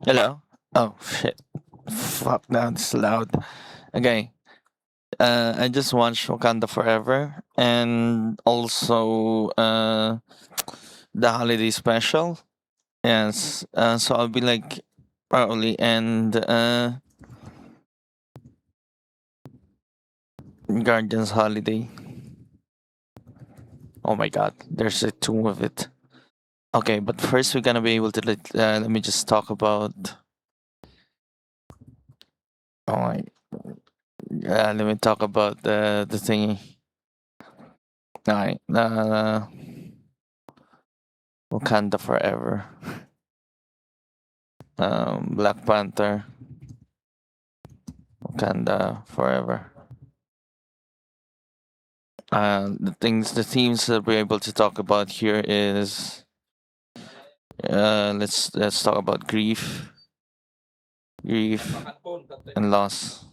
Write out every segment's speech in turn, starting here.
Hello? Oh, shit. Fuck, that's loud. Okay. I just watched Wakanda Forever and also the holiday special. Yes. So I'll be like probably and Guardians Holiday. Oh my god, there's a two of it. Okay, but first we're gonna be able to let me just talk about. Oh my. Let me talk about the thingy. Alright. Wakanda Forever. Black Panther, Wakanda Forever. The themes that we're able to talk about here is let's talk about grief and loss.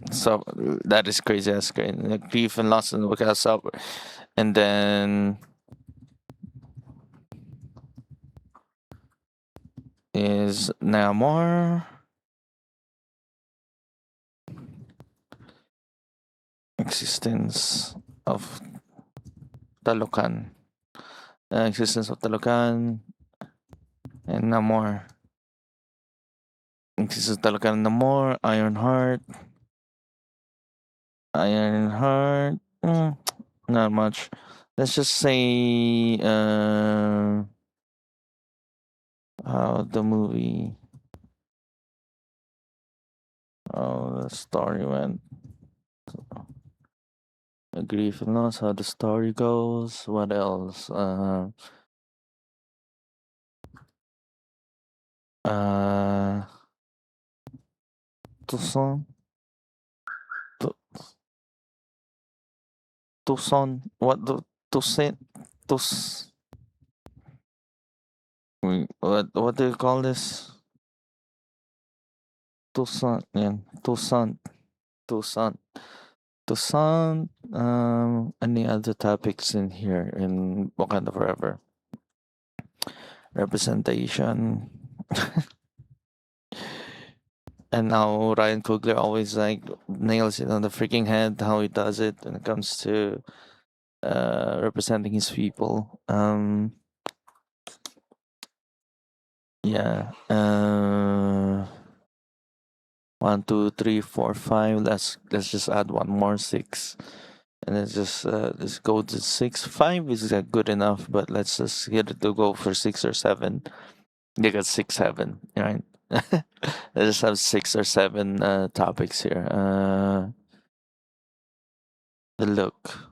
So that is crazy. That's great. Grief and loss and Wakanda up, and then is Namor existence of Talokan. Existence of Talokan and Namor. Existence of Talokan and Namor, Ironheart. Ironheart. Not much. Let's just say how the movie, how the story went. Grief and loss, how the story goes. What else? Uh, Tucson, Tu- Tucson. What the Tucson? Tus. What do you call this? Tucson. Yeah, Tucson. Tucson. Tucson. Any other topics in here in Wakanda Forever? Representation. And now Ryan Coogler always like nails it on the freaking head how he does it when it comes to representing his people. Yeah. 1, 2, 3, 4, 5. Let's just add one more 6. And let's go to 6. 5 is good enough, but let's just get it to go for 6 or 7. You got 6, 7, right? Let's just have 6 or 7 topics here. The look,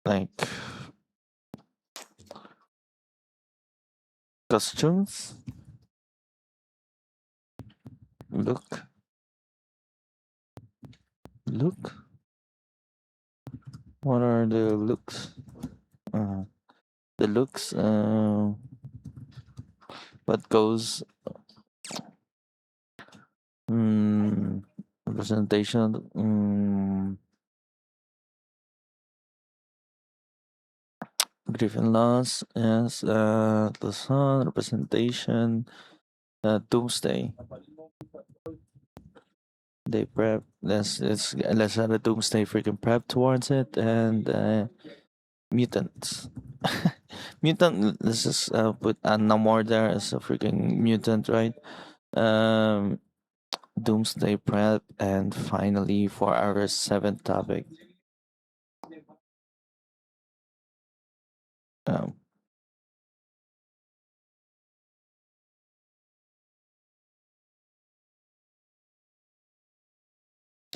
like costumes, look, look. What are the looks? Uh, the looks. What goes? Representation. Griffin loss. Yes. The sun representation. Doomsday. They prep. Let's have a doomsday freaking prep towards it and mutants. Mutant. Let's just put no more there as a freaking mutant, right? Um, doomsday prep, and finally for our seventh topic. Um,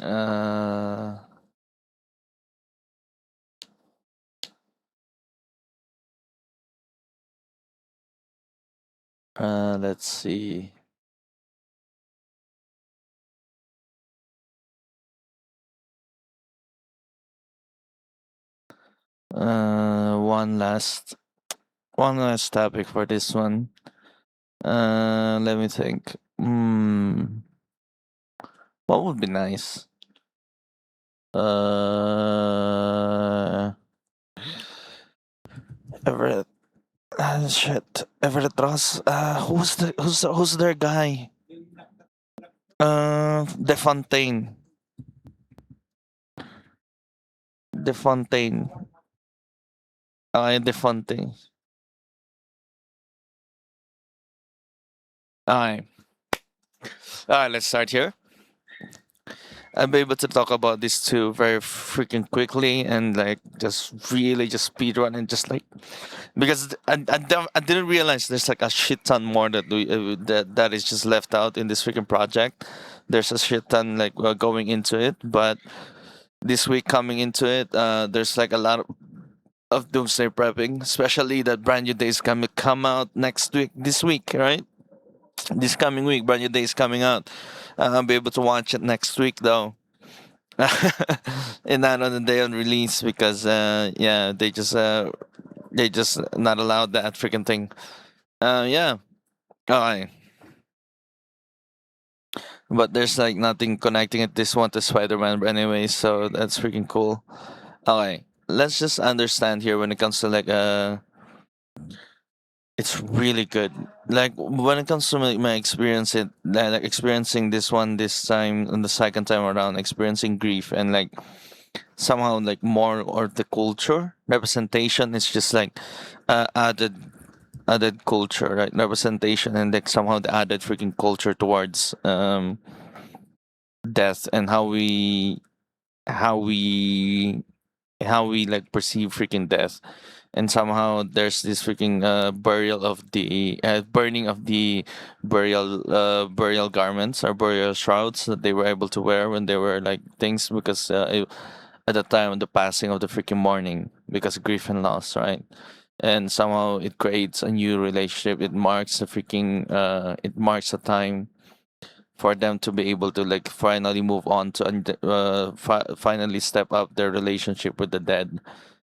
uh, let's see. One last topic for this one. Let me think. What would be nice? Uh, ever Shit. Everett Ross. Who's their guy? De Fontaine. De Fontaine. De Fontaine. Alright. Alright, let's start here. I'll be able to talk about these two very freaking quickly and like just really just speed run and just like because I didn't realize there's like a shit ton more that is just left out in this freaking project. There's a shit ton like going into it, but this week coming into it, there's like a lot of doomsday prepping, especially that brand new day is gonna come out next week. This week, right? This coming week, brand new day is coming out. I'll be able to watch it next week though. And not on the day of release because yeah they just not allowed that freaking thing. Yeah. Alright. But there's like nothing connecting it this one to Spider-Man anyway, so that's freaking cool. Alright. Let's just understand here when it comes to like it's really good. Like when it comes to my experience, like experiencing this one this time and the second time around, experiencing grief and like somehow like more or the culture representation is just like added culture, right? Representation and like somehow the added freaking culture towards death and how we how we like perceive freaking death, and somehow there's this freaking burial of the burning of the burial garments or burial shrouds that they were able to wear when they were like things because at the time of the passing of the freaking morning because grief and loss, right? And somehow it creates a new relationship. It marks the freaking it marks a time for them to be able to like finally move on to finally step up their relationship with the dead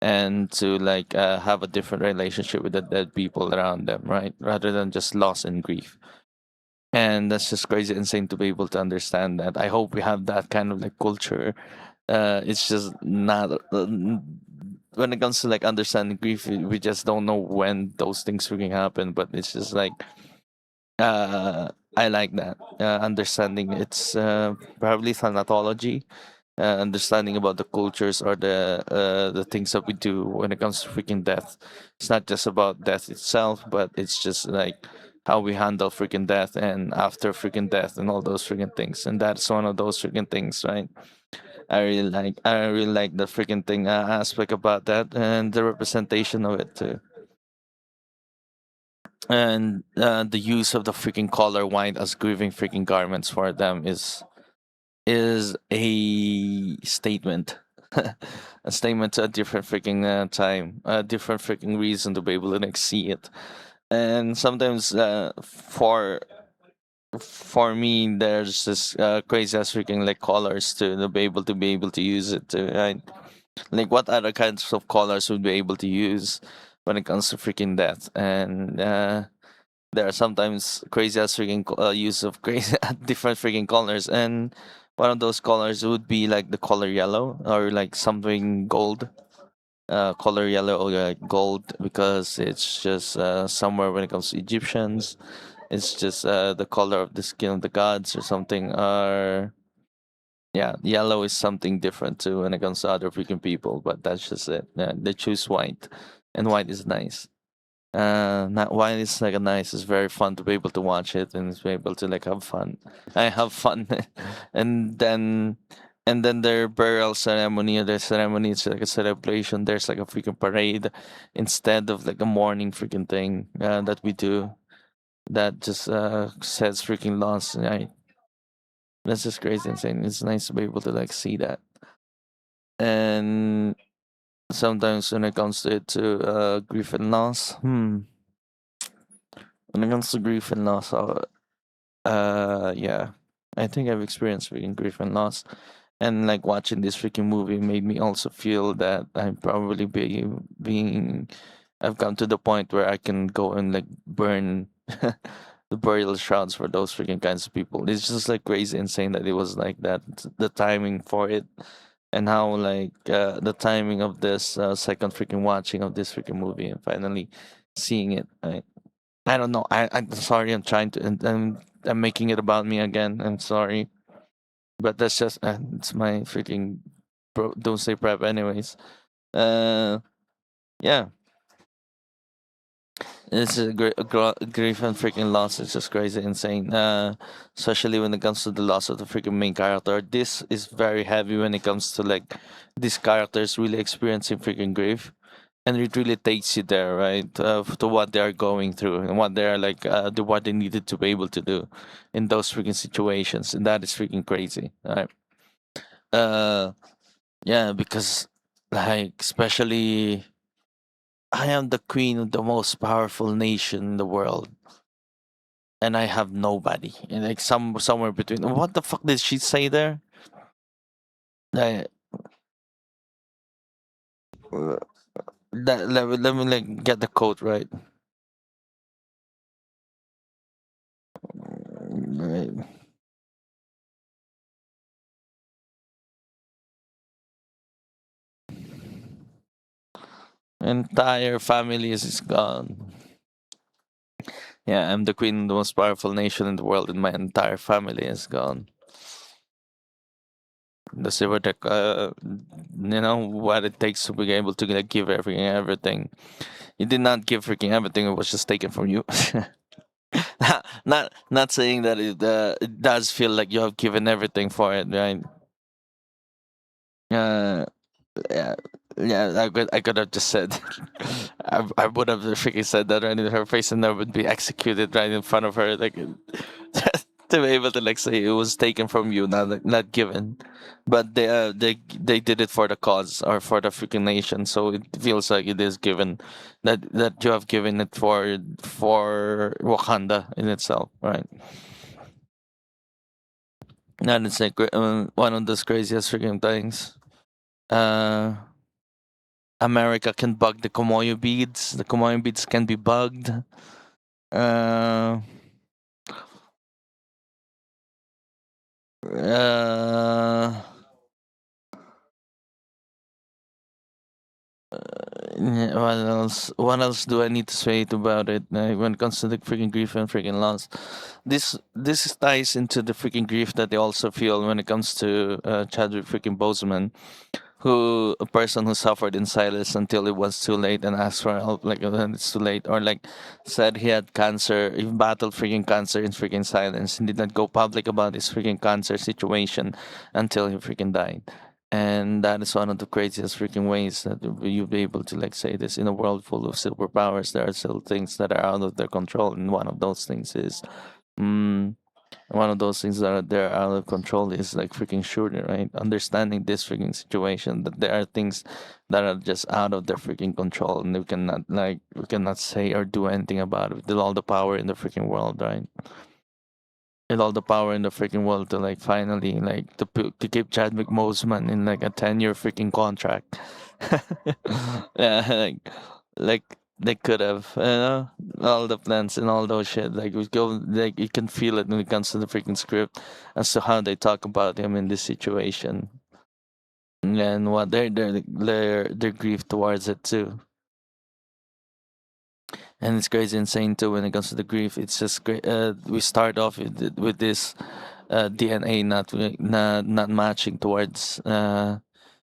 and to like have a different relationship with the dead people around them, right? Rather than just loss and grief. And that's just crazy insane to be able to understand that. I hope we have that kind of like culture. It's just not when it comes to like understanding grief, we just don't know when those things freaking happen. But it's just like I like that understanding. It's probably thanatology, understanding about the cultures or the things that we do when it comes to freaking death. It's not just about death itself, but it's just like how we handle freaking death and after freaking death and all those freaking things. And that's one of those freaking things, right? I really like the freaking thing aspect about that and the representation of it too. And the use of the freaking color white as grieving freaking garments for them is a statement. A statement to a different freaking time, a different freaking reason to be able to like see it. And sometimes for me, there's this crazy ass freaking like colors to be able to use it to right? Like what other kinds of colors would be able to use when it comes to freaking death and there are sometimes crazy ass freaking use of crazy different freaking colors, and one of those colors would be like the color yellow or like something gold. Color yellow or like gold because it's just somewhere when it comes to Egyptians, it's just the color of the skin of the gods or something. Or yeah, yellow is something different too when it comes to other freaking people, but that's just it. Yeah, they choose white, and white is nice. Not while it's like a nice, it's very fun to be able to watch it and to be able to like have fun. I have fun, and then their burial ceremony or their ceremony it's like a celebration. There's like a freaking parade instead of like a morning freaking thing that we do that just says freaking loss. Right? That's just crazy insane. It's nice to be able to like see that. And sometimes when it comes to grief and loss, when it comes to grief and loss, yeah, I think I've experienced freaking grief and loss, and like watching this freaking movie made me also feel that I'm probably being, I've come to the point where I can go and like burn the burial shrouds for those freaking kinds of people. It's just like crazy insane that it was like that. The timing for it, and how like the timing of this second freaking watching of this freaking movie, and finally seeing it. I don't know. I'm sorry. I'm trying to. And I'm making it about me again. I'm sorry, but that's just it's my freaking doomsday prep, anyways. Uh, yeah. It's a grief and freaking loss. It's just crazy, insane. Especially when it comes to the loss of the freaking main character. This is very heavy when it comes to like these characters really experiencing freaking grief, and it really takes you there, right? To what they are going through and what they are like, what they needed to be able to do in those freaking situations, and that is freaking crazy, right? Uh, yeah, because like especially I am the queen of the most powerful nation in the world, and I have nobody. And like somewhere between. What the fuck did she say there? Like, uh, let me like get the quote right. Right. Entire family is gone. Yeah, I'm the queen of the most powerful nation in the world, and my entire family is gone. The silver tech, what it takes to be able to like, give everything. You did not give freaking everything; it was just taken from you. Not saying that it does feel like you have given everything for it, right? Uh, yeah, yeah. I could have just said, I would have freaking said that right in her face, and that would be executed right in front of her, like to be able to like say it was taken from you, not given. But they did it for the cause or for the freaking nation, so it feels like it is given, that you have given it for Wakanda in itself, right? And it's like one of those craziest freaking things. Uh, America can bug the Komoyo beads. The Komoyo beads can be bugged. Uh, uh, yeah, what else? What else do I need to say about it? When it comes to the freaking grief and freaking loss, this ties into the freaking grief that they also feel when it comes to Chadwick freaking Boseman, who a person who suffered in silence until it was too late and asked for help like when it's too late, or like said he had cancer, he battled freaking cancer in freaking silence and did not go public about his freaking cancer situation until he freaking died. And that is one of the craziest freaking ways that you'll be able to like say this. In a world full of superpowers, there are still things that are out of their control, and one of those things is mm, one of those things that are there out of control is like freaking shooting, right? Understanding this freaking situation, that there are things that are just out of their freaking control, and we cannot say or do anything about it with all the power in the freaking world, right? With all the power in the freaking world to like finally like to keep Chadwick Boseman in like a 10-year freaking contract. Yeah, like they could have, all the plans and all those shit. Like we go, like you can feel it when it comes to the freaking script as to how they talk about him in this situation and what their grief towards it too. And it's crazy insane too when it comes to the grief. It's just great. We start off with this DNA not matching towards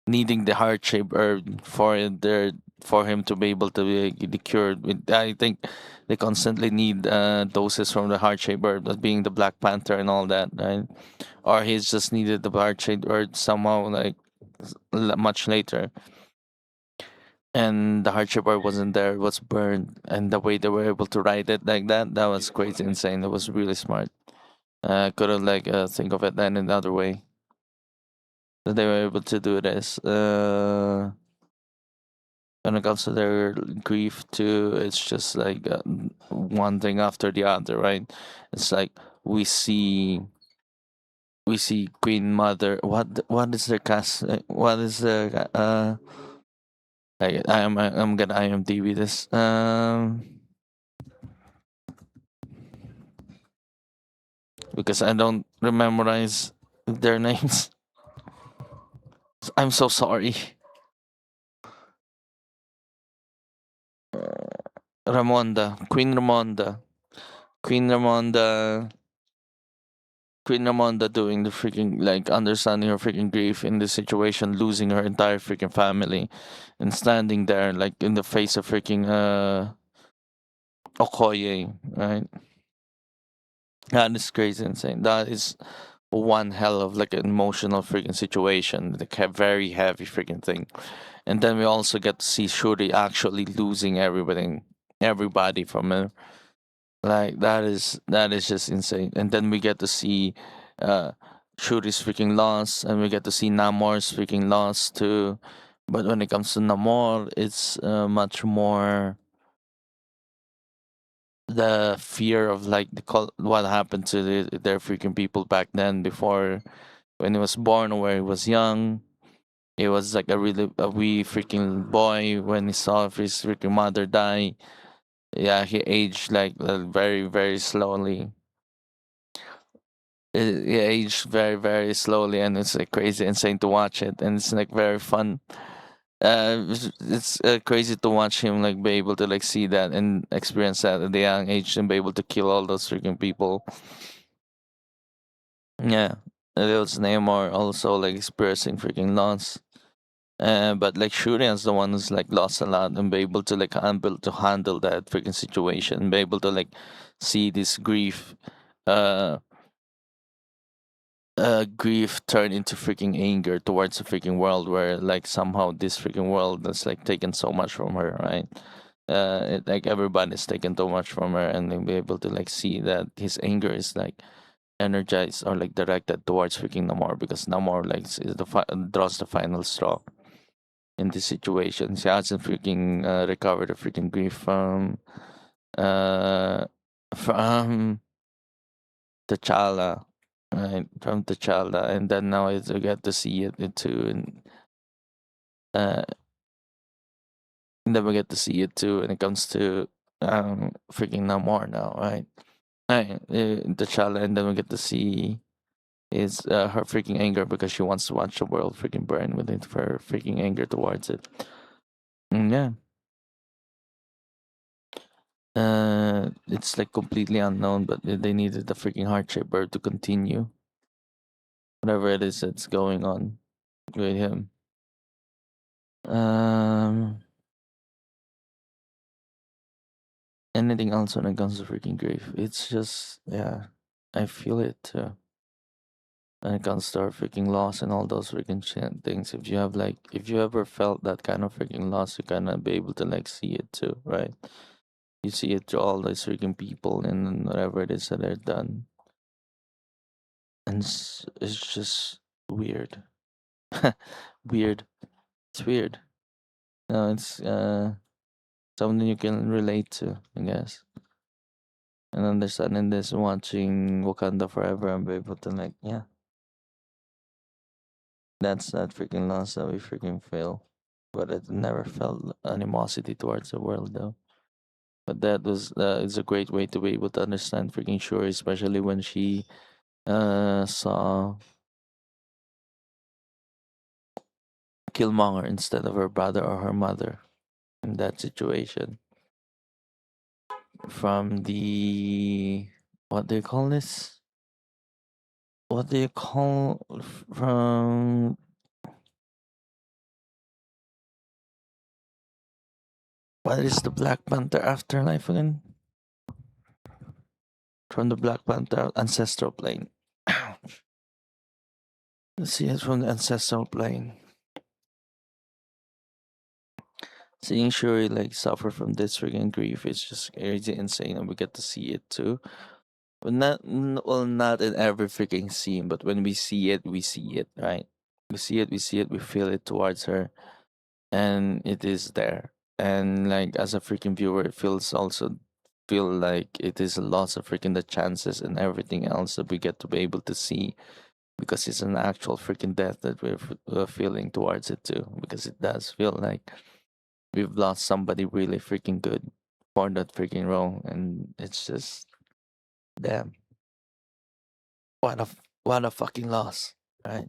needing the heart shape herb for him to be able to be cured. I think they constantly need doses from the heart shape herb, that being the Black Panther and all that, right? Or he's just needed the heart shape herb somehow like much later. And the heart shape herb wasn't there; it was burned. And the way they were able to write it like that was crazy, insane. That was really smart. Couldn't like think of it in another way that they were able to do this. When it comes to their grief too, it's just like one thing after the other, right? It's like we see we see Queen Mother. What is their cast? What is the I'm gonna IMDb this because I don't memorize their names. I'm so sorry. Ramonda, Queen Ramonda, Queen Ramonda doing the freaking like understanding her freaking grief in this situation, losing her entire freaking family, and standing there like in the face of freaking Okoye, right? That is crazy insane. That is one hell of like an emotional freaking situation, like a very heavy freaking thing. And then we also get to see Shuri actually losing everybody from her. Like that is just insane. And then we get to see uh Shuri's freaking loss, and we get to see Namor's freaking loss too. But when it comes to Namor, it's much more the fear of like what happened to their freaking people back then before when he was born or where he was young. He was like a wee freaking boy when he saw his freaking mother die. Yeah, he aged like very very slowly. He aged very very slowly, and it's like crazy insane to watch it, and it's like very fun. It's crazy to watch him like be able to like see that and experience that at the young age and be able to kill all those freaking people. Yeah, it was Neymar also like experiencing freaking loss. But like Shurian's the one who's like lost a lot and be able to like handle that freaking situation, be able to like see this uh, grief turn into freaking anger towards the freaking world, where like somehow this freaking world has like taken so much from her, right? Like everybody's taken so much from her, and then be able to like see that his anger is like energized or like directed towards freaking Namor, because Namor like is draws the final straw in this situation. She hasn't freaking recovered the freaking grief uh from T'Challa, right? From T'Challa, and then now we get to see it too, uh, and then we get to see it too when it comes to freaking Namor now, right? Right, T'Challa, and then we get to see is her freaking anger because she wants to watch the world freaking burn with it, her freaking anger towards it. Yeah. It's like completely unknown, but they needed the freaking heart shaper to continue whatever it is that's going on with him. Um, Anything else when it comes to freaking grief? It's just yeah, I feel it too. When it comes to our freaking loss and all those freaking shit things, if you ever felt that kind of freaking loss, you kind of be able to like see it too, right? You see it through all those freaking people and whatever it is that they're done, and it's just weird. Weird. It's weird. No, it's something you can relate to, I guess. And understanding this, watching Wakanda Forever, and be able to like, yeah, that's that freaking loss that we freaking feel. But it never felt animosity towards the world though. But that was it's a great way to be able to understand freaking Shuri, especially when she saw Killmonger instead of her brother or her mother in that situation. From the what do you call this? What do you call from what is the Black Panther afterlife again? From the Black Panther ancestral plane. See it from the ancestral plane. Seeing Shuri like suffer from this freaking grief is just crazy insane, and we get to see it too. But well, not in every freaking scene, but when we see it, right? We see it, we feel it towards her, and it is there. And like as a freaking viewer, it feels also feel like it is a loss of freaking the chances and everything else that we get to be able to see, because it's an actual freaking death that we're feeling towards it too, because it does feel like we've lost somebody really freaking good for that freaking role, and it's just damn, what a fucking loss, right?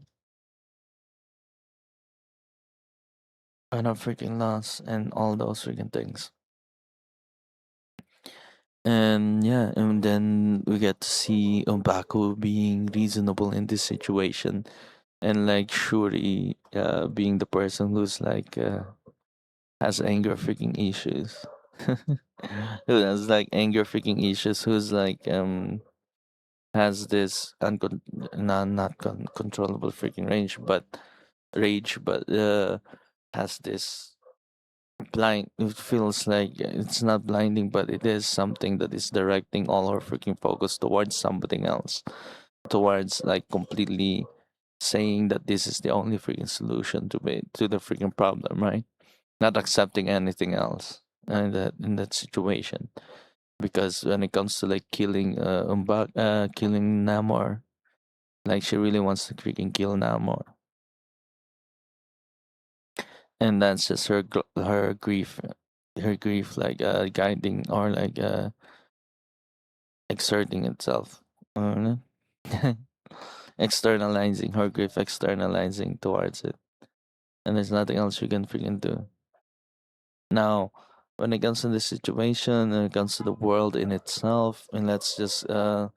What a freaking loss, and all those freaking things. And yeah, and then we get to see Umbaku being reasonable in this situation, and like Shuri being the person who's like has anger freaking issues. Who has like anger freaking issues, who's like has this not controllable freaking rage, but has this blind. It feels like it's not blinding, but it is something that is directing all her freaking focus towards something else, towards like completely saying that this is the only freaking solution to the freaking problem, right? Not accepting anything else in that situation. Because when it comes to like killing Namor, like she really wants to freaking kill Namor, and that's just her grief like guiding or like exerting itself. Uh, externalizing her grief, externalizing towards it, and there's nothing else you can freaking do. Now, when it comes to the situation, when it comes to the world in itself, and let's just and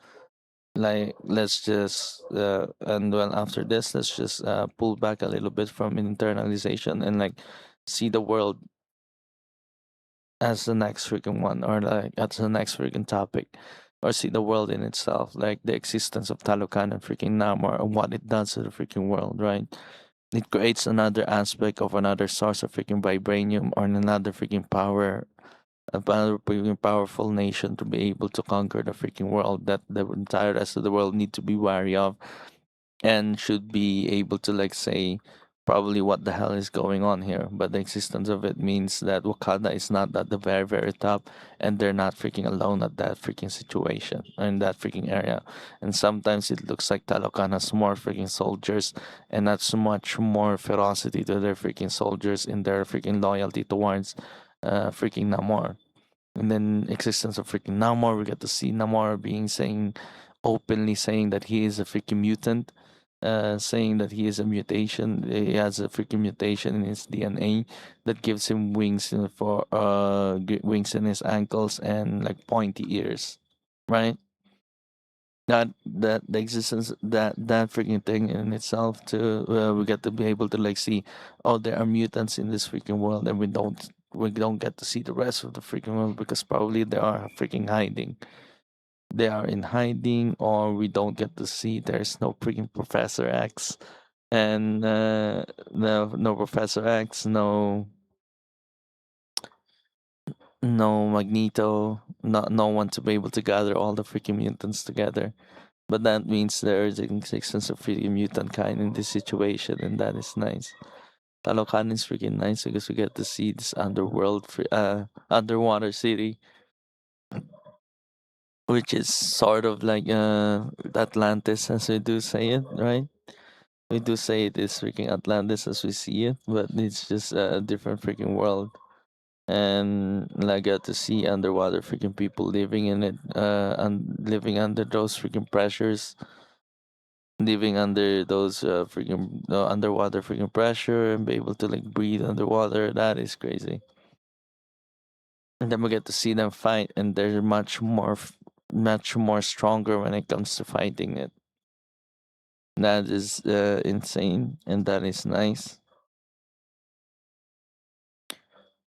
well after this let's just pull back a little bit from internalization and like see the world as the next freaking one, or like as the next freaking topic, or see the world in itself, like the existence of Talokan and freaking Namor and what it does to the freaking world, right? It creates another aspect of another source of freaking vibranium, or another freaking power, a freaking powerful nation to be able to conquer the freaking world that the entire rest of the world need to be wary of, and should be able to like say probably what the hell is going on here. But the existence of it means that Wakanda is not at the very very top, and they're not freaking alone at that freaking situation in that freaking area. And sometimes it looks like Talokan has more freaking soldiers, and that's much more ferocity to their freaking soldiers in their freaking loyalty towards freaking Namor. And then existence of freaking Namor, we get to see Namor being saying openly saying that he is a freaking mutant, saying that he is a mutation. He has a freaking mutation in his DNA that gives him wings wings in his ankles and like pointy ears, right? That the existence that freaking thing in itself too. We get to be able to like see, oh, there are mutants in this freaking world, and we don't get to see the rest of the freaking world because probably they are freaking hiding. They are in hiding, or we don't get to see. There's no freaking Professor X, and no Professor X, no Magneto, no one to be able to gather all the freaking mutants together. But that means there is an existence of freaking mutant kind in this situation, and that is nice. Talokan is freaking nice because we get to see this underwater city, which is sort of like Atlantis as we do say it, right? We do say it is freaking Atlantis as we see it, but it's just a different freaking world. And like get to see underwater freaking people living in it, and living under those freaking pressures, living under those freaking underwater freaking pressure, and be able to like breathe underwater. That is crazy. And then we get to see them fight, and they're much more stronger when it comes to fighting it. That is insane, and that is nice.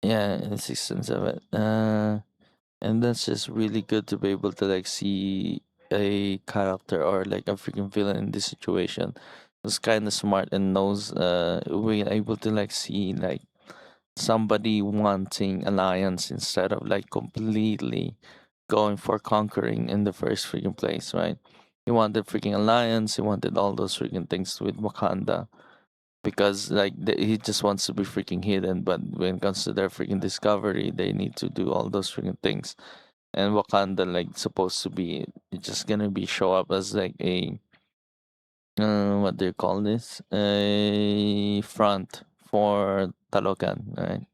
Yeah, insistence of it. And that's just really good to be able to like see a character or like a freaking villain in this situation who's kind of smart and knows. We're able to like see like somebody wanting alliance instead of like completely going for conquering in the first freaking place, right? He wanted freaking alliance. He wanted all those freaking things with Wakanda because like he just wants to be freaking hidden. But when it comes to their freaking discovery, they need to do all those freaking things. And Wakanda like supposed to be just gonna be show up as like a what do you call this, a front for Talokan, right?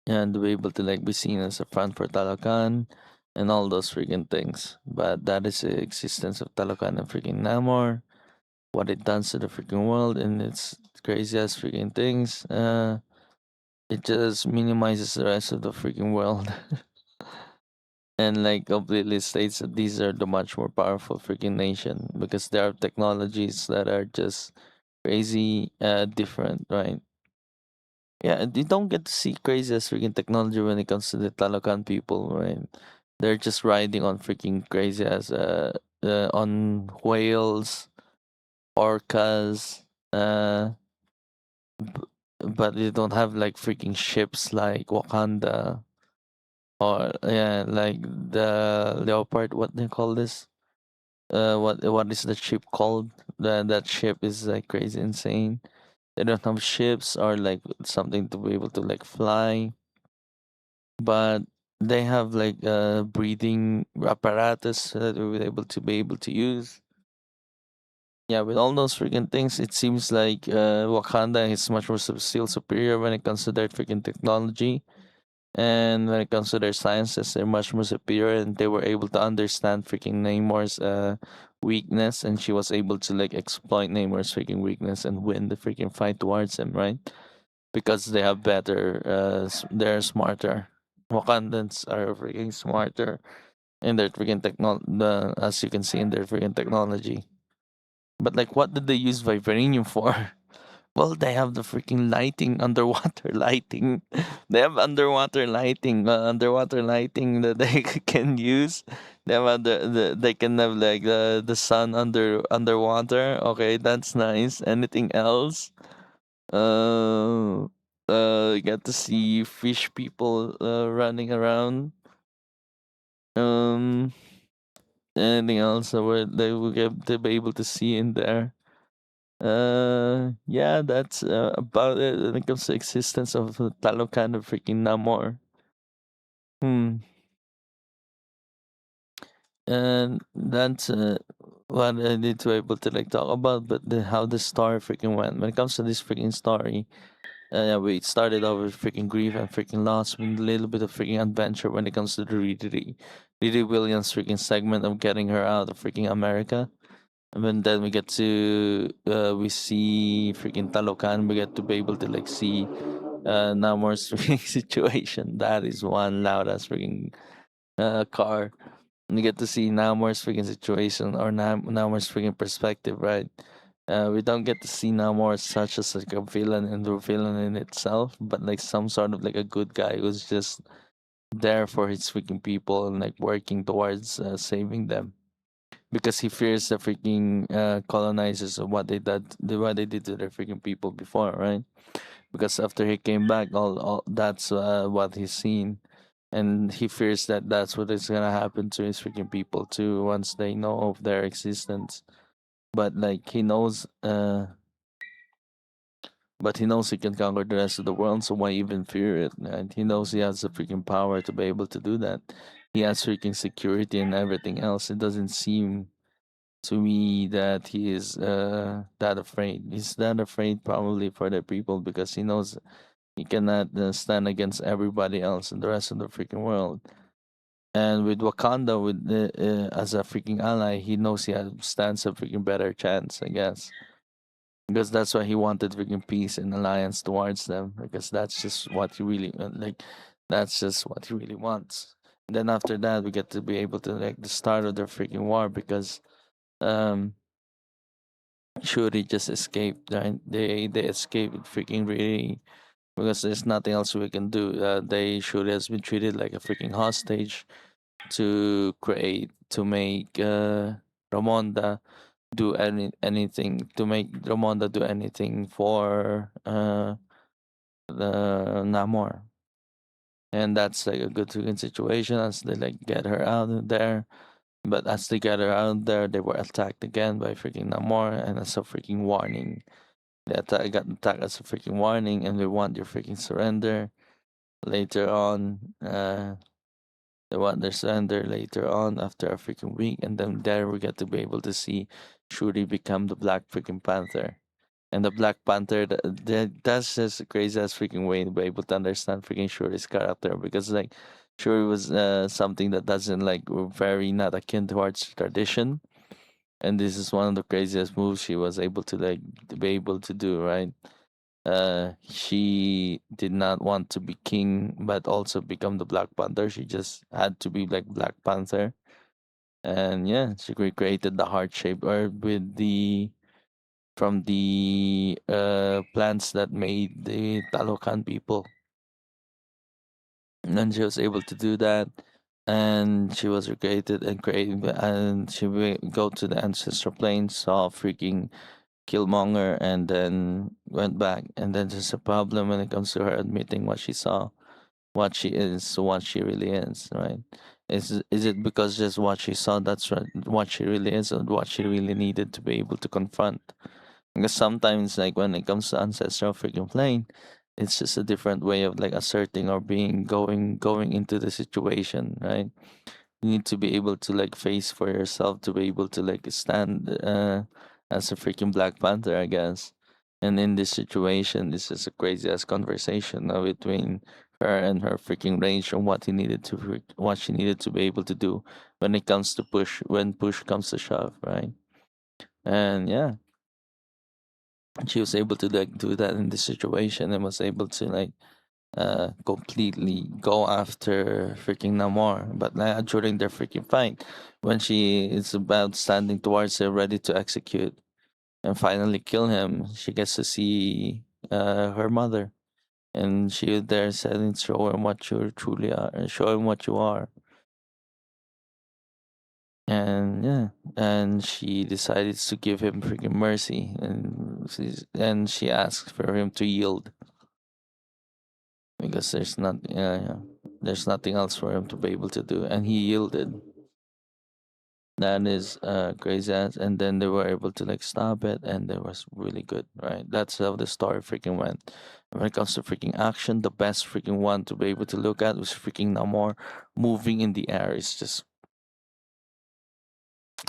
And to be able to like be seen as a front for Talokan and all those freaking things. But that is the existence of Talokan and freaking Namor, what it does to the freaking world and its crazy ass freaking things. it just minimizes the rest of the freaking world and like completely states that these are the much more powerful freaking nation because there are technologies that are just crazy different, right? Yeah, you don't get to see crazy as freaking technology when it comes to the Talocan people, right? They're just riding on freaking crazy as on whales, orcas, uh, but they don't have like freaking ships like Wakanda or yeah, like the leopard. What they call this? What is the ship called? That ship is like crazy insane. They don't have ships or like something to be able to like fly, but they have like breathing apparatus that we were able to use. Yeah, with all those freaking things, it seems like Wakanda is much more still superior when it comes to their freaking technology. And when it comes to their sciences, they're much more superior, and they were able to understand freaking Namor's weakness, and she was able to like exploit Namor's freaking weakness and win the freaking fight towards him, right? Because they have better, they're smarter. Wakandans are freaking smarter in their freaking the as you can see in their freaking technology. But like, what did they use vibranium for? Well, they have the freaking lighting, underwater lighting. They have underwater lighting that they can use. They have they can have like the sun underwater. Okay, that's nice. Anything else? Uh, you get to see fish people running around. Um, anything else that they will get to be able to see in there? Yeah, that's about it when it comes to existence of Talocan or freaking Namor. Hmm. And that's what I need to able to like talk about, but how the story freaking went. When it comes to this freaking story, yeah, we started off with freaking grief and freaking loss with a little bit of freaking adventure when it comes to the Riri Williams freaking segment of getting her out of freaking America. And then we get to we see freaking Talocan. We get to be able to like see Namor's freaking situation. That is one loud ass freaking car. And you get to see Namor's freaking situation or Namor's freaking perspective, right? We don't get to see Namor as such as like a villain and the villain in itself, but like some sort of like a good guy who's just there for his freaking people and like working towards saving them because he fears the freaking colonizers of what they did to their freaking people before, right? Because after he came back, all that's what he's seen, and he fears that that's what is gonna happen to his freaking people too once they know of their existence. But like he knows he can conquer the rest of the world, so why even fear it? And he knows he has the freaking power to be able to do that. He has freaking security and everything else. It doesn't seem to me that he is that afraid. He's that afraid probably for the people because he knows he cannot stand against everybody else in the rest of the freaking world. And with Wakanda, with as a freaking ally, he knows stands a freaking better chance, I guess, because that's why he wanted freaking peace and alliance towards them, because that's just what he really like. That's just what he really wants. And then after that, we get to be able to like the start of the freaking war because um Shuri just escaped. Right? They escaped freaking really because there's nothing else we can do. They Shuri has been treated like a freaking hostage to make Ramonda do anything to make Ramonda do anything for the Namor. And that's like a good freaking situation as they like get her out of there. But as they get her out there, they were attacked again by freaking Namor, and as a freaking warning. They got attacked as a freaking warning, and they want your freaking surrender later on. They want their surrender later on after a freaking week, and then there we get to be able to see Shuri become the Black freaking Panther. And the Black Panther, that's just a crazy ass freaking way to be able to understand freaking Shuri's character because like Shuri was something that doesn't like very not akin towards tradition, and this is one of the craziest moves she was able to like to be able to do, right? she did not want to be king, but also become the Black Panther. She just had to be like Black Panther, and yeah, she recreated the heart shaped herb with the from the plants that made the Talocan people, and she was able to do that. And she was recreated and created, and she go to the ancestral plane, saw freaking Killmonger, and then went back. And then there's a problem when it comes to her admitting what she saw, what she is, what she really is, right? Is it because just what she saw that's what she really is, or what she really needed to be able to confront? Because sometimes, like when it comes to ancestral freaking plane, it's just a different way of like asserting or being going into the situation, right? You need to be able to like face for yourself to be able to like stand as a freaking Black Panther, I guess. And in this situation, this is a crazy ass conversation between her and her freaking range on what he needed to what she needed to be able to do when it comes to push when push comes to shove, right? And yeah, she was able to like do that in this situation and was able to like completely go after freaking Namor. But during their freaking fight, when she is about standing towards him, ready to execute and finally kill him, she gets to see her mother, and she is there saying, "Show him what you truly are, and show him what you are." And yeah, and she decided to give him freaking mercy, and she asks for him to yield because there's nothing else for him to be able to do, and he yielded. That is crazy ass, and then they were able to like stop it, and it was really good, right? That's how the story freaking went. When it comes to freaking action, the best freaking one to be able to look at was freaking Namor moving in the air. It's just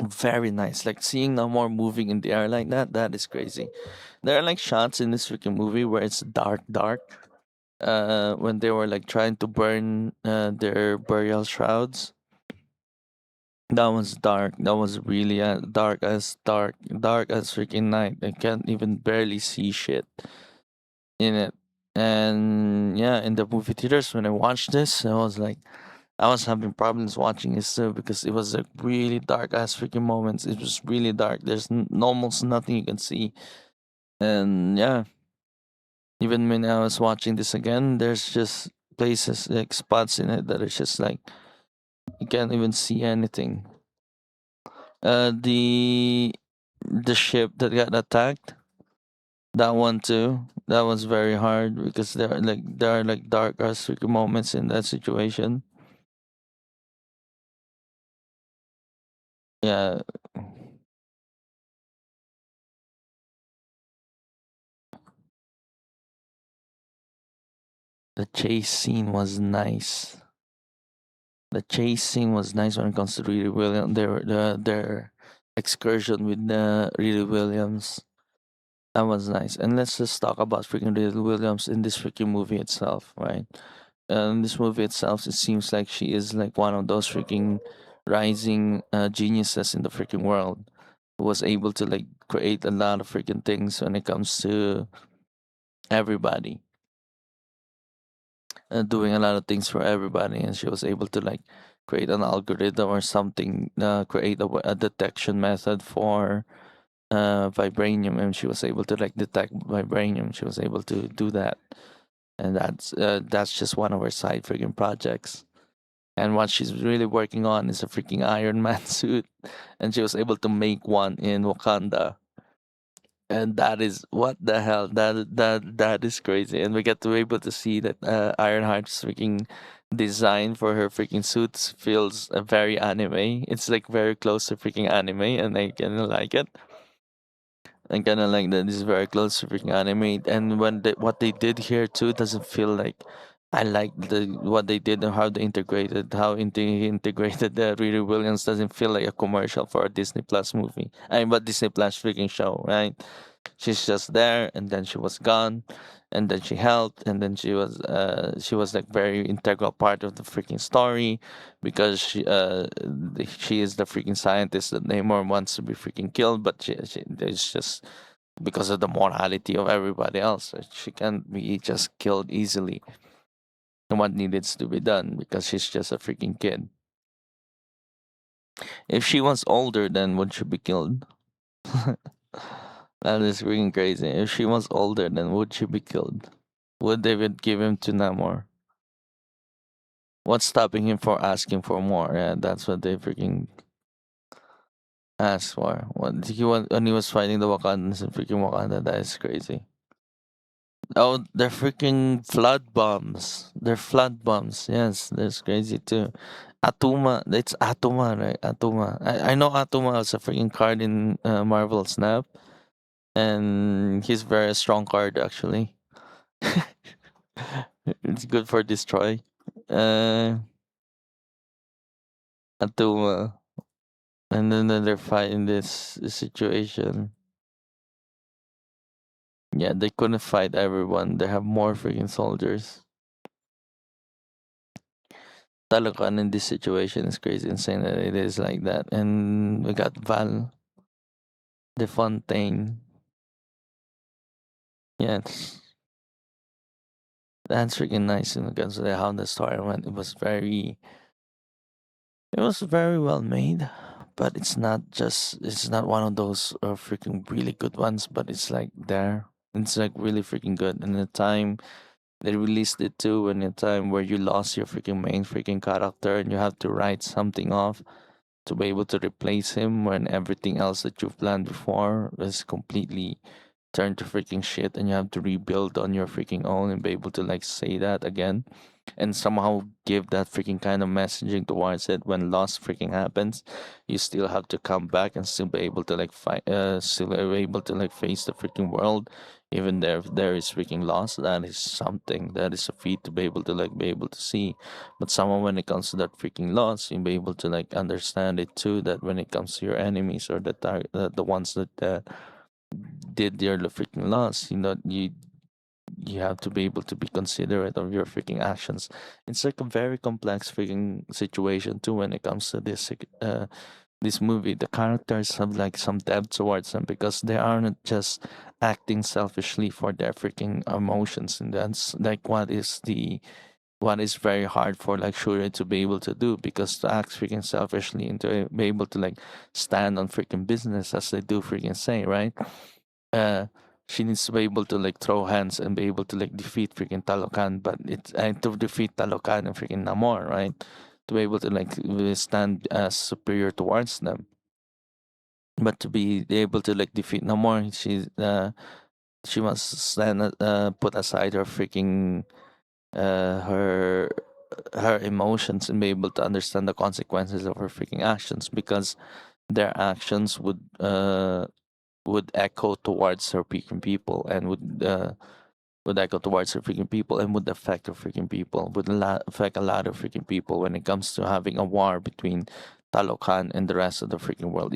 very nice. Like seeing Namor moving in the air like that, that is crazy. There are like shots in this freaking movie where it's dark, when they were like trying to burn their burial shrouds. That was dark. That was really dark as freaking night. I can't even barely see shit in it. And yeah, in the movie theaters when I watched this, I was having problems watching this too because it was like really dark ass freaking moments. It was really dark. There's almost nothing you can see. And yeah, even when I was watching this again, there's just places like spots in it that are just like you can't even see anything. The ship that got attacked, that one too. That was very hard because there are like dark or freaking moments in that situation. Yeah, the chase scene was nice. The chase scene was nice when it comes to Riri Williams. Their excursion with Riri Williams. That was nice. And let's just talk about freaking Riri Williams in this freaking movie itself, right? In this movie itself, it seems like she is like one of those freaking rising geniuses in the freaking world who was able to like create a lot of freaking things when it comes to everybody, doing a lot of things for everybody, and she was able to like create an algorithm or something, create a detection method for vibranium, and she was able to like detect vibranium. She was able to do that, and that's just one of her side freaking projects. And what she's really working on is a freaking Iron Man suit, and she was able to make one in Wakanda. And that is what the hell that is crazy. And we get to be able to see that Ironheart's freaking design for her freaking suits feels very anime. It's like very close to freaking anime, and I kind of like it. I kind of like that this is very close to freaking anime. And what they did here too doesn't feel like I like what they did and how they integrated integrated the Riri Williams doesn't feel like a commercial for a Disney Plus movie. I mean, but Disney Plus freaking show, right? She's just there, and then she was gone, and then she helped, and then she was like very integral part of the freaking story because she is the freaking scientist that Namor wants to be freaking killed, but she it's just because of the morality of everybody else. She can't be just killed easily. And what needs to be done because she's just a freaking kid. If she was older, then would she be killed? That is freaking crazy. If she was older, then would she be killed? Would David give him to Namor? What's stopping him for asking for more? Yeah, that's what they freaking asked for. When he was fighting the Wakandans in freaking Wakanda, that is crazy. Oh, they're freaking flood bombs. They're flood bombs. Yes, that's crazy too. Atuma, it's Atuma, right? Atuma. I know Atuma is a freaking card in Marvel Snap, and he's very strong card actually. It's good for destroy. Uh, Atuma, and then they're fighting this situation. Yeah, they couldn't fight everyone. They have more freaking soldiers. Talokan in this situation is crazy insane that it is like that. And we got Val De Fontaine. Yes. That's freaking nice in regards to how the story went. It was very well made. But it's not one of those freaking really good ones, but it's like there. It's like really freaking good. And the time they released it too, in a time where you lost your freaking main freaking character and you have to write something off to be able to replace him when everything else that you've planned before is completely turned to freaking shit and you have to rebuild on your freaking own and be able to like say that again and somehow give that freaking kind of messaging towards it when loss freaking happens. You still have to come back and still be able to like fight, still be able to like face the freaking world even there is freaking loss. That is something, that is a feat to be able to like be able to see. But somehow when it comes to that freaking loss, you'll be able to like understand it too, that when it comes to your enemies or the ones that did your freaking loss, you have to be able to be considerate of your freaking actions. It's like a very complex freaking situation too when it comes to this movie. The characters have like some depth towards them because they aren't just acting selfishly for their freaking emotions, and that's like what is very hard for like Shuri to be able to do, because to act freaking selfishly and to be able to like stand on freaking business as they do freaking say, right? uh she needs to be able to like throw hands and be able to like defeat freaking Talocan, but it's and to defeat Talocan and freaking Namor, right? To be able to like stand as superior towards them, but to be able to like defeat Namor, she must stand put aside her freaking uh her her emotions and be able to understand the consequences of her freaking actions, because their actions would echo towards her freaking people and would echo towards her freaking people and would affect her freaking people, would affect a lot of freaking people when it comes to having a war between Talocan and the rest of the freaking world.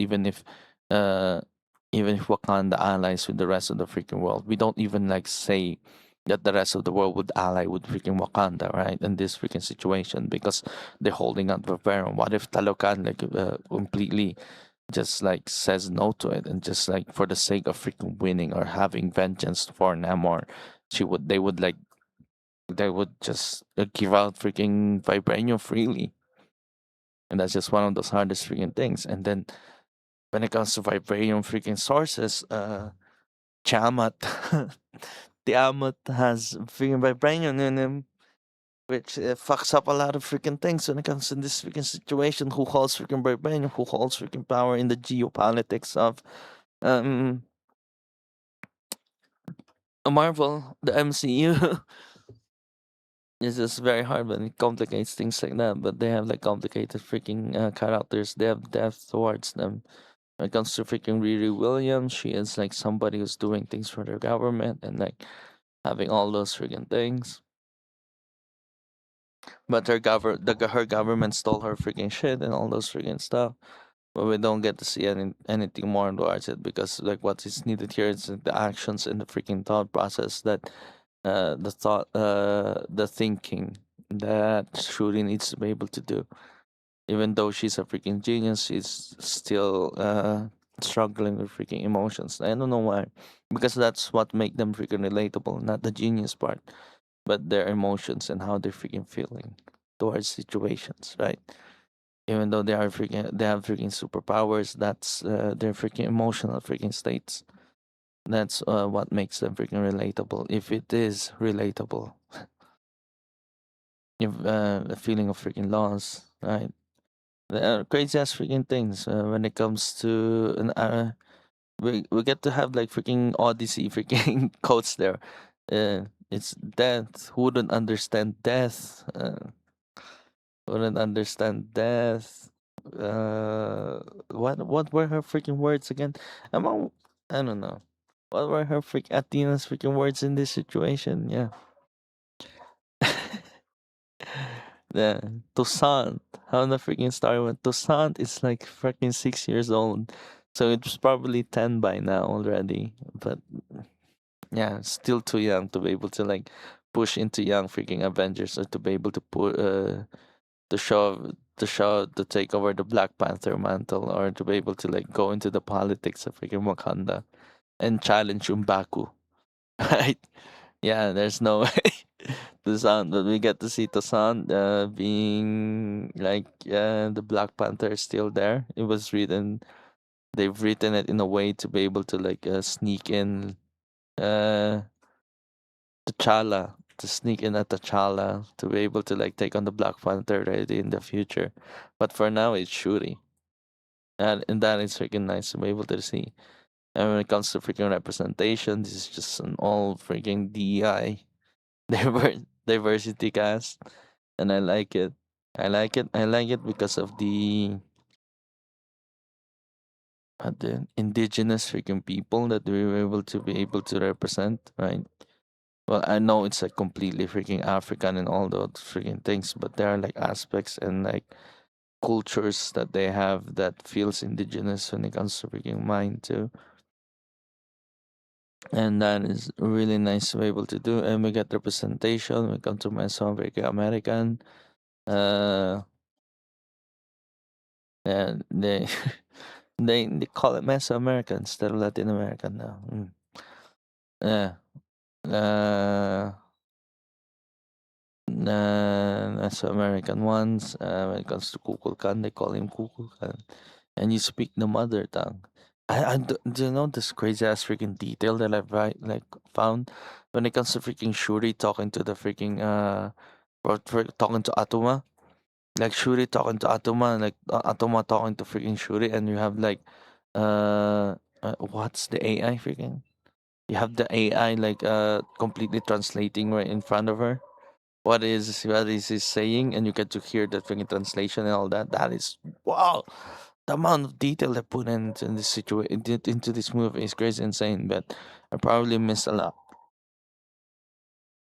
Uh, even if Wakanda allies with the rest of the freaking world, we don't even like say that the rest of the world would ally with freaking Wakanda, right? In this freaking situation, because they're holding out for Baron. What if Talocan like completely just like says no to it and just like for the sake of freaking winning or having vengeance for Namor, they would just give out freaking vibranium freely, and that's just one of those hardest freaking things. And then when it comes to vibranium freaking sources, Tiamat, Tiamat has freaking vibranium in him, which fucks up a lot of freaking things when it comes to this freaking situation. Who holds freaking vibranium? Who holds freaking power in the geopolitics of um Marvel, the MCU? It's just very hard when it complicates things like that. But they have like complicated freaking characters. They have depth towards them. When it comes to freaking Riri Williams, she is like somebody who's doing things for their government and like having all those freaking things. But her government stole her freaking shit and all those freaking stuff. But we don't get to see anything more towards it, because like what is needed here is the actions and the freaking thought process that the thinking that Shuri needs to be able to do. Even though she's a freaking genius, she's still struggling with freaking emotions. I don't know why, because that's what make them freaking relatable, not the genius part, but their emotions and how they're freaking feeling towards situations, right? Even though they have freaking superpowers, that's their freaking emotional freaking states. That's what makes them freaking relatable. If it is relatable, if the feeling of freaking loss, right? There are crazy ass freaking things when it comes to an we get to have like freaking Odyssey freaking quotes there. It's death. Who wouldn't understand death? Wouldn't understand death. What were her freaking words again? Among I don't know. What were her Athena's freaking words in this situation? Yeah. The Toussaint. How the freaking star went. Toussaint is like freaking 6 years old. So it's probably 10 by now already. But yeah, still too young to be able to like push into young freaking Avengers or to be able to put to take over the Black Panther mantle or to be able to like go into the politics of freaking Wakanda and challenge Umbaku. Right? Yeah, there's no way. Toussaint, but we get to see Toussaint being like the Black Panther is still there. It was written they've written it in a way to be able to like sneak in uh T'Challa to sneak in at T'Challa to be able to like take on the Black Panther already in the future. But for now, it's Shuri, and that is freaking nice to be able to see. And when it comes to freaking representation, this is just an all freaking DEI diversity cast, and I like it. I like it. I like it because of the indigenous freaking people that we were able to represent, right? Well, I know it's like completely freaking African and all those freaking things, but there are like aspects and like cultures that they have that feels indigenous when it comes to freaking mine too. And that is really nice to be able to do. And we get representation. We come to Mesoamerican American. Uh, and they they call it Mesoamerican instead of Latin American now. Mm. Yeah. Uh, that's American ones. When it comes to Kukulkan, they call him Kukulkan. And you speak the mother tongue. Do you know this crazy ass freaking detail that I've like found when it comes to freaking Shuri talking to the freaking talking to Atuma, like Shuri talking to Atuma, and like Atuma talking to freaking Shuri, and you have like what's the AI freaking? You have the AI like completely translating right in front of her what is he saying, and you get to hear the freaking translation and all that. That is wow. The amount of detail they put in this situation into this movie is crazy insane. But I probably missed a lot.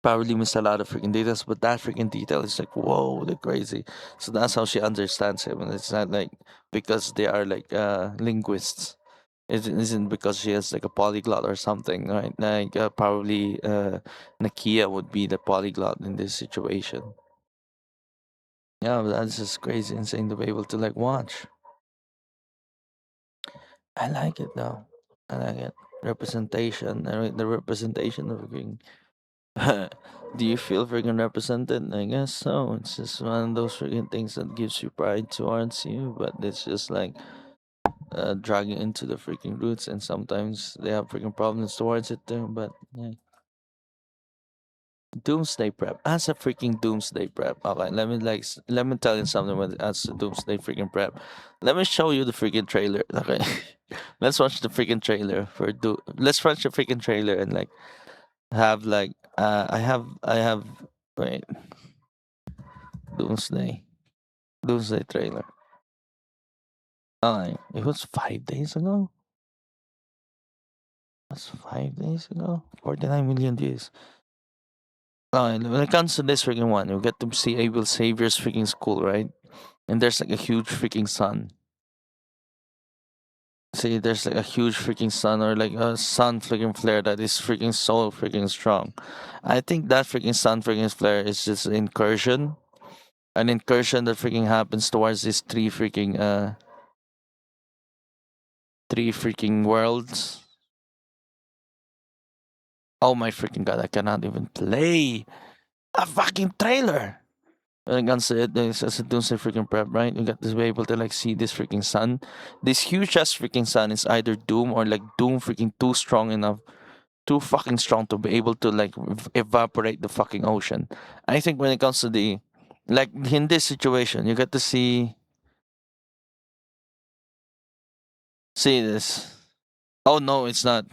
Probably missed a lot of freaking details, but that freaking detail is like whoa, they're crazy. So that's how she understands him, and it's not like because they are like linguists. It isn't because she has like a polyglot or something, right? Like probably Nakia would be the polyglot in this situation. Yeah, but that's just crazy, insane to be able to like watch. I like it though. I like it. Representation. The representation of freaking. Do you feel freaking represented? I guess so. It's just one of those freaking things that gives you pride towards you, but it's just like dragging into the freaking roots, and sometimes they have freaking problems towards it too. But yeah. Doomsday prep. As a freaking doomsday prep. Okay, let me tell you something with as a doomsday freaking prep. Let me show you the freaking trailer. Okay. Let's watch the freaking trailer for do let's watch the freaking trailer and like have like I have wait, doomsday. Doomsday trailer. It was 5 days ago? That's 5 days ago? 49 million views. When it comes to this freaking one, you get to see Able Savior's freaking school, right? And there's like a huge freaking sun. See, there's like a huge freaking sun or like a sun freaking flare that is freaking so freaking strong. I think that freaking sun freaking flare is just an incursion that freaking happens towards these three freaking Three freaking worlds. Oh my freaking god! I cannot even play a fucking trailer. When it comes to it, there's as a doomsday freaking prep, right? You got to be able to like see this freaking sun. This huge ass freaking sun is either Doom or like Doom freaking too strong enough, too fucking strong to be able to like evaporate the fucking ocean. I think when it comes to the like in this situation, you get to see this. Oh no, it's not.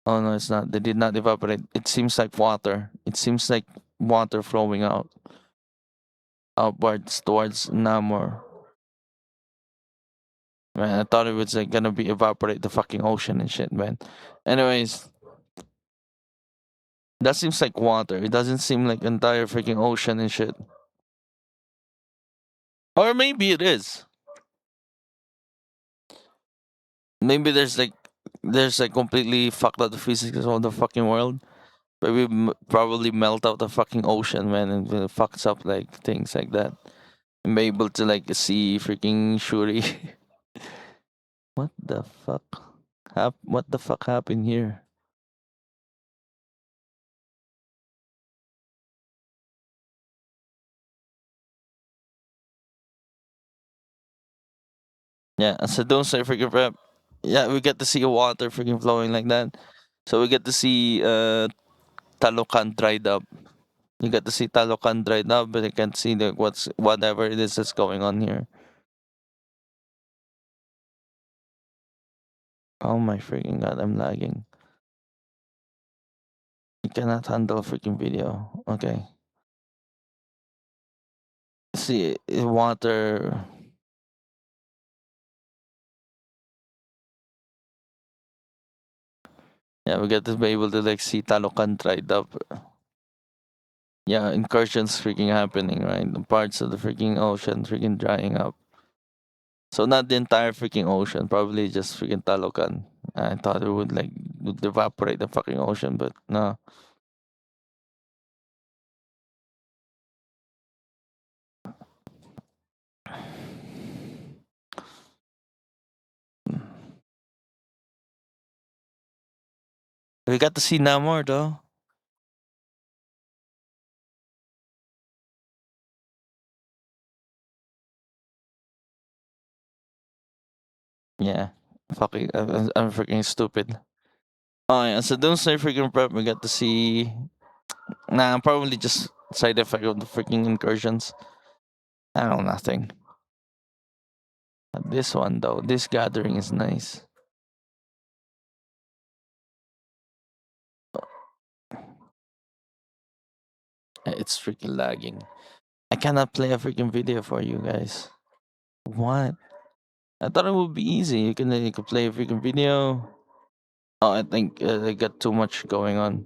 Oh no, it's not. They did not evaporate. It seems like water. It seems like water flowing out outwards towards Namor. Man, I thought it was like gonna be evaporate the fucking ocean and shit, man. Anyways, that seems like water. It doesn't seem like entire freaking ocean and shit. Or maybe it is. Maybe there's like completely fucked up the physics of the fucking world. But we probably melt out the fucking ocean, man, and it fucks up like things like that. And be able to like see freaking Shuri. What the fuck? What the fuck happened here? Yeah, so don't say freaking prep. Yeah, we get to see water freaking flowing like that. So we get to see Talocan dried up. You get to see Talocan dried up, but you can't see the whatever it is that's going on here. Oh my freaking god, I'm lagging. You cannot handle freaking video. Okay. See water. Yeah, we get to be able to like see Talocan dried up. Yeah, incursions freaking happening, right? The parts of the freaking ocean freaking drying up. So not the entire freaking ocean, probably just freaking Talocan. I thought it would like would evaporate the fucking ocean, but no. We got to see Namor though. Yeah. Fucking I'm freaking stupid. Oh yeah, so Doomsday freaking prep we got to see nah probably just side effect of the freaking incursions. I don't know nothing. But this one though, this gathering is nice. It's freaking lagging. I cannot play a freaking video for you guys. What? I thought it would be easy. You can play a freaking video. Oh, I think they got too much going on.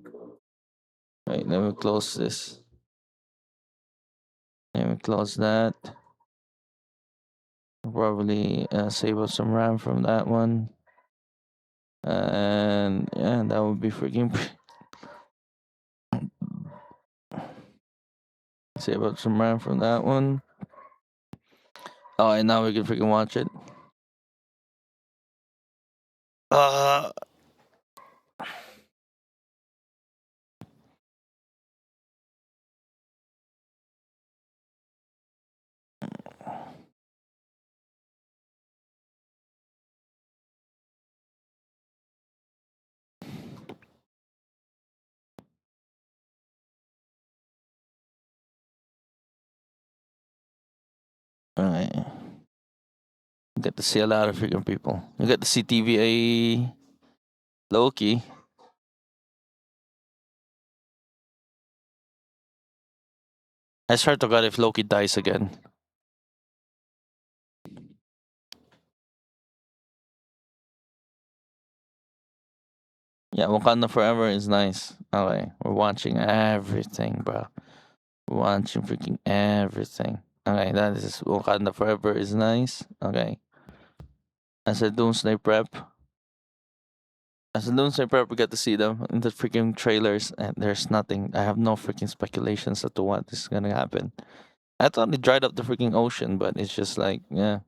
Right, let me close this. Let me close that. Probably save up some RAM from that one. And yeah, that would be freaking. Save up some RAM from that one. Oh, and now we can freaking watch it. Uh, Alright. You get to see a lot of freaking people. You get to see TVA Loki. I swear to God if Loki dies again. Yeah, Wakanda Forever is nice. Okay, we're watching everything, bro. We're watching freaking everything. Okay, that is Wakanda Forever is nice. Okay. As a Doomsday Prep. As a Doomsday Prep, we get to see them in the freaking trailers, and there's nothing. I have no freaking speculations as to what is gonna happen. I thought they dried up the freaking ocean, but it's just like, yeah,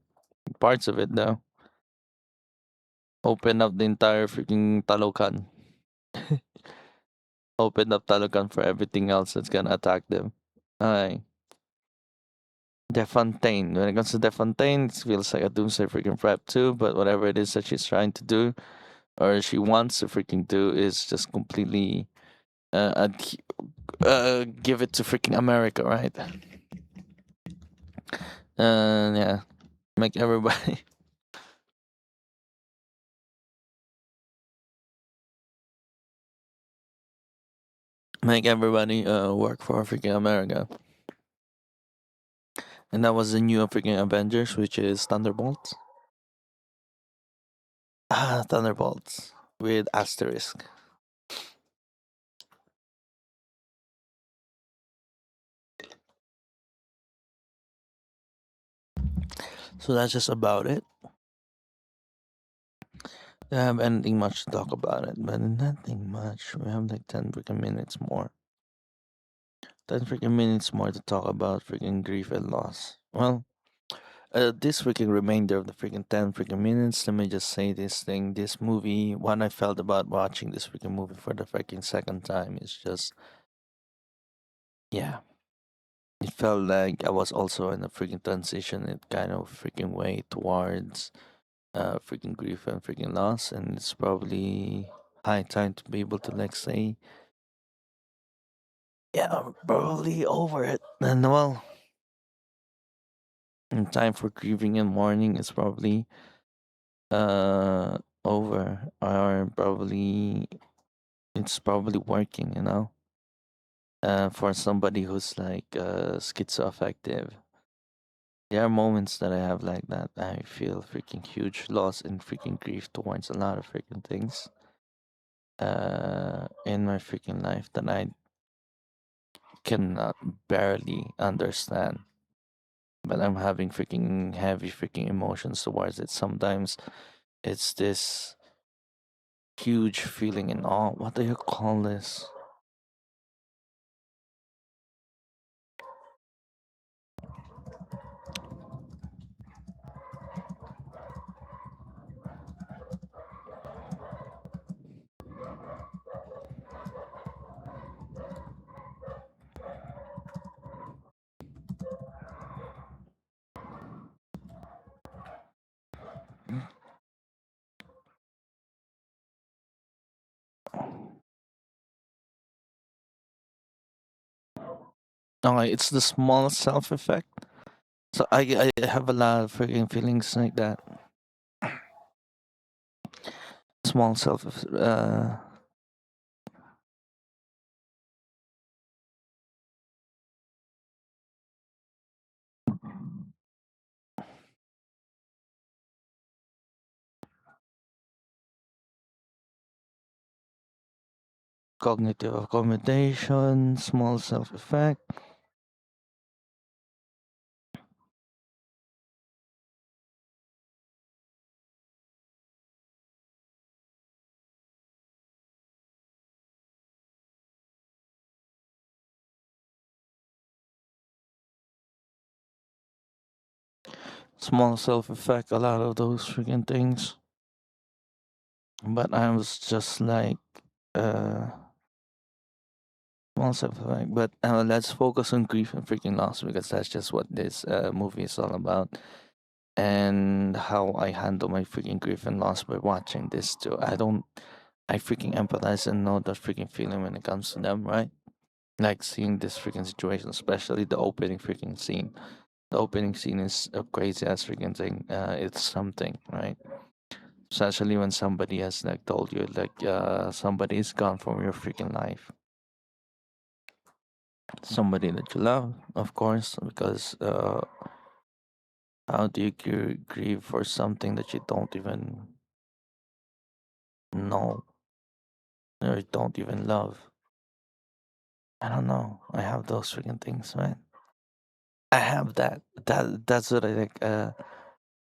parts of it though. Open up the entire freaking Talokan. Open up Talokan for everything else that's gonna attack them. Aye. Defontaine. When it comes to Defontaine, it feels like a Doomsday freaking prep too, but whatever it is that she's trying to do or she wants to freaking do is just completely give it to freaking America, right? Yeah, make everybody make everybody work for freaking America. And that was the new freaking Avengers, which is Thunderbolts. Thunderbolts with asterisk. So that's just about it. I don't have anything much to talk about it, but nothing much. We have like 10 freaking minutes more. 10 freaking minutes more to talk about freaking grief and loss. Well, this freaking remainder of the freaking 10 freaking minutes, let me just say this thing. This movie, what I felt about watching this freaking movie for the freaking second time is just, yeah. It felt like I was also in a freaking transition in kind of freaking way towards freaking grief and freaking loss. And it's probably high time to be able to like say, yeah, I'm probably over it. And well, in time for grieving and mourning is probably over, or probably it's probably working, you know. For somebody who's like schizoaffective, there are moments that I have like that. I feel freaking huge loss and freaking grief towards a lot of freaking things in my freaking life that I cannot barely understand. But I'm having freaking heavy freaking emotions towards it. Sometimes it's this huge feeling in awe. What do you call this? Okay, it's the small self effect. So I have a lot of freaking feelings like that. Small self cognitive accommodation, small self effect. Small self effect, a lot of those freaking things. But I was just like uh small self effect. But let's focus on grief and freaking loss because that's just what this movie is all about. And how I handle my freaking grief and loss by watching this too. I freaking empathize and know that freaking feeling when it comes to them, right? Like seeing this freaking situation, especially the opening freaking scene. The opening scene is a crazy ass freaking thing. It's something, right? Especially when somebody has like told you like somebody is gone from your freaking life. Somebody that you love, of course, because how do you grieve for something that you don't even know or don't even love? I don't know. I have those freaking things, man. I have that. That's what I like. Yeah,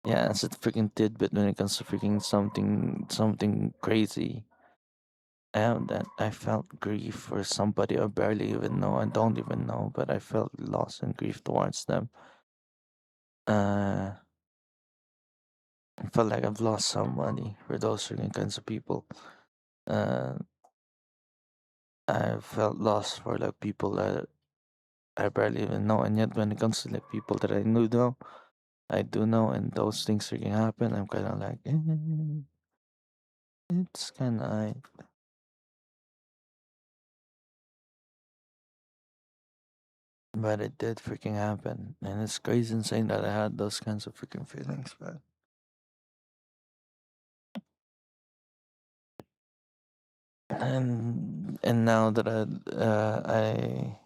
it's a freaking tidbit when it comes to freaking something crazy. I have that. I felt grief for somebody I barely even know. I don't even know, but I felt loss and grief towards them. Uh, I felt like I've lost somebody for those certain kinds of people. Uh, I felt lost for like people that I barely even know, and yet when it comes to like people that I knew know, I do know, and those things freaking happen. I'm kind of like, it's kind of, but it did freaking happen, and it's crazy insane that I had those kinds of freaking feelings. But and now that I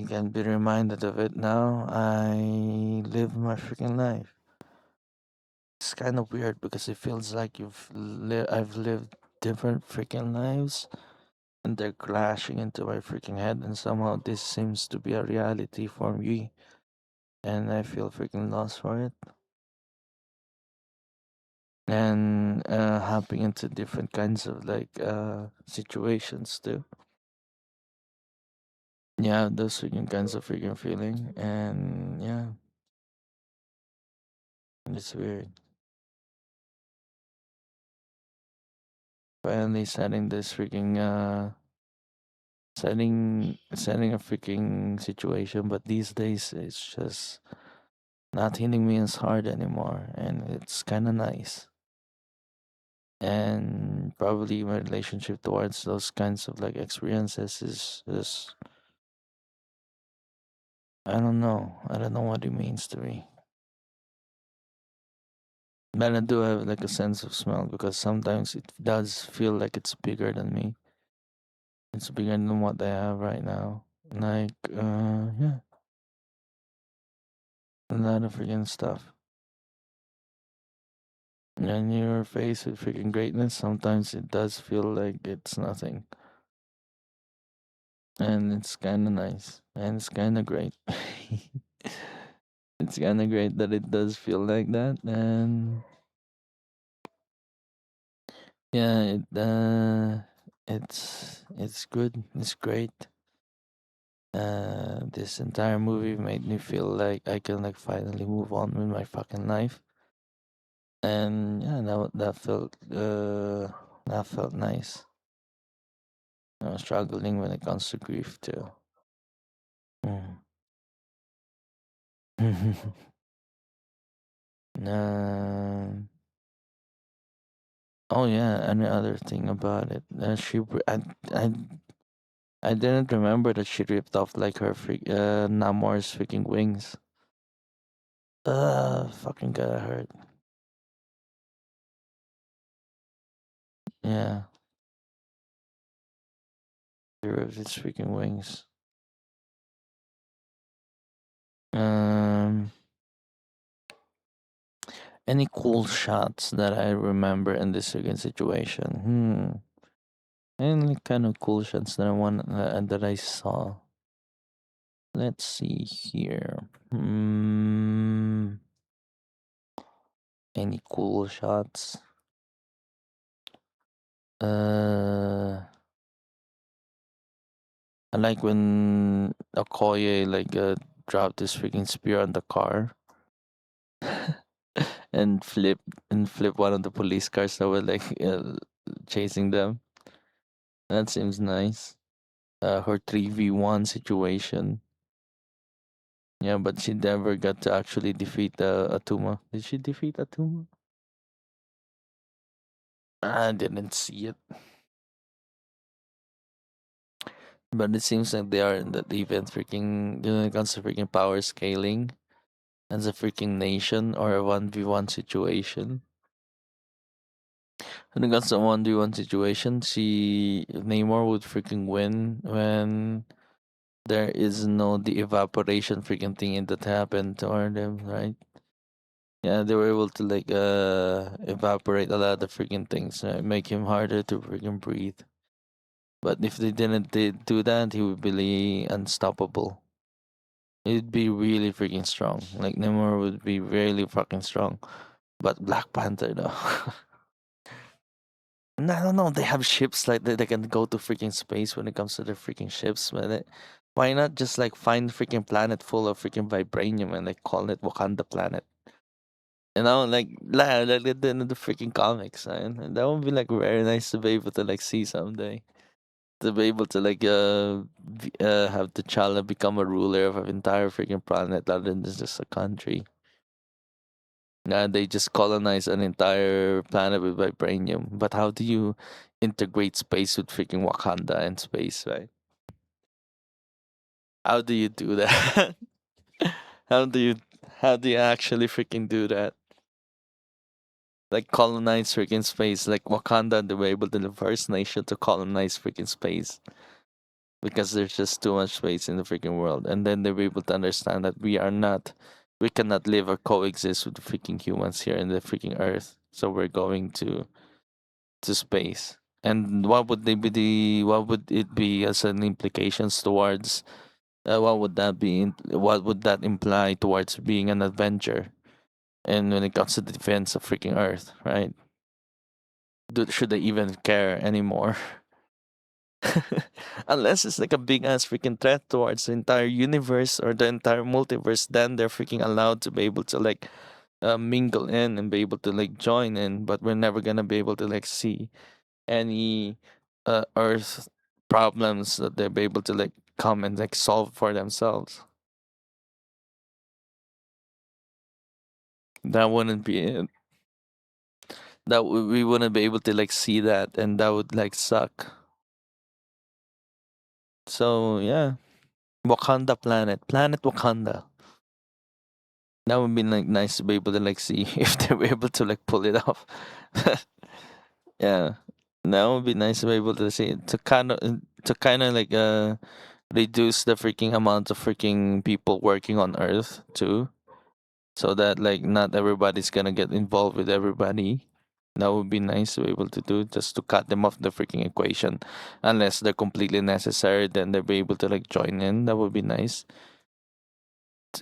can be reminded of it now, I live my freaking life. It's kind of weird because it feels like I've lived different freaking lives, and they're clashing into my freaking head, and somehow this seems to be a reality for me, and I feel freaking lost for it. And hopping into different kinds of like situations too. Yeah, those freaking kinds of freaking feeling, and yeah, it's weird. Finally setting this freaking setting a freaking situation, but these days it's just not hitting me as hard anymore, and it's kind of nice. And probably my relationship towards those kinds of like experiences is I don't know what it means to me. But I do have like a sense of smell because sometimes it does feel like it's bigger than me. It's bigger than what I have right now. Like yeah, a lot of freaking stuff. When you're faced with freaking greatness, sometimes it does feel like it's nothing. And it's kind of nice. And it's kind of great. It's kind of great that it does feel like that. And yeah, it's good. It's great. This entire movie made me feel like I can like finally move on with my fucking life. And yeah, that felt nice. I was struggling when it comes to grief too. Mm. Um, oh yeah, and the other thing about it, I I didn't remember that she ripped off like her Namor's freaking wings. Fucking got hurt. Yeah, she ripped its freaking wings. Um, any cool shots that I remember in this freaking situation? Any kind of cool shots that that I saw. Let's see here. Any cool shots? Uh, I like when Okoye like dropped his freaking spear on the car and flip one of the police cars that were like chasing them. That seems nice. Her 3v1 situation. Yeah, but she never got to actually defeat Atuma. Did she defeat Atuma? I didn't see it. But it seems like they are in that event freaking when it comes to freaking power scaling as a freaking nation or a 1v1 situation. When it comes to a 1v1 situation, she Namor would freaking win when there is no the evaporation freaking thing that happened to them, right? Yeah, they were able to like evaporate a lot of freaking things, right? Make him harder to freaking breathe. But if they didn't do that, he would be unstoppable. He'd be really freaking strong. Like Namor would be really fucking strong. But Black Panther though. No, I don't know. They have ships like they can go to freaking space when it comes to their freaking ships, man. Why not just like find a freaking planet full of freaking vibranium and like call it Wakanda planet? You know, like they did in the freaking comics, and that would be like very nice to be able to like see someday. To be able to like have T'Challa become a ruler of an entire freaking planet rather than just a country. They just colonize an entire planet with vibranium. But how do you integrate space with freaking Wakanda and space, right? How do you do that? how do you how do you actually freaking do that? Like colonize freaking space, like Wakanda, they were able to the first nation to colonize freaking space because there's just too much space in the freaking world, and then they were able to understand that we cannot live or coexist with the freaking humans here in the freaking Earth. So we're going to space. And what would it be as an implications towards what would that imply towards being an adventure and when it comes to the defense of freaking Earth, right? Should they even care anymore? Unless it's like a big ass freaking threat towards the entire universe or the entire multiverse, then they're freaking allowed to be able to like mingle in and be able to like join in, but we're never gonna be able to like see any Earth problems that they'll be able to like come and like solve for themselves. That wouldn't be it. We wouldn't be able to like see that, and that would like suck. So yeah, Wakanda planet Wakanda. That would be like nice to be able to like see if they were able to like pull it off. Yeah, that would be nice to be able to see to kind of like reduce the freaking amount of freaking people working on Earth too, so that like not everybody's gonna get involved with everybody. That would be nice to be able to do, just to cut them off the freaking equation, unless they're completely necessary. Then they'll be able to like join in. That would be nice,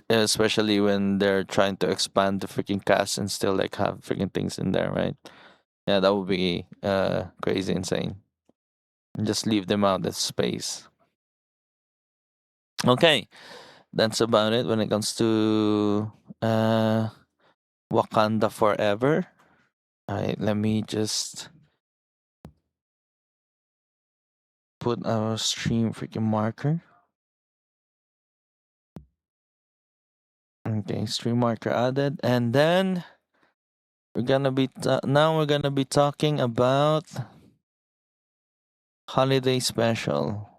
especially when they're trying to expand the freaking cast and still like have freaking things in there, right? Yeah, that would be crazy insane. And just leave them out of space. Okay, that's about it when it comes to uh Wakanda Forever. Alright, let me just put our stream freaking marker. Okay, stream marker added, and then we're gonna be talking about holiday special.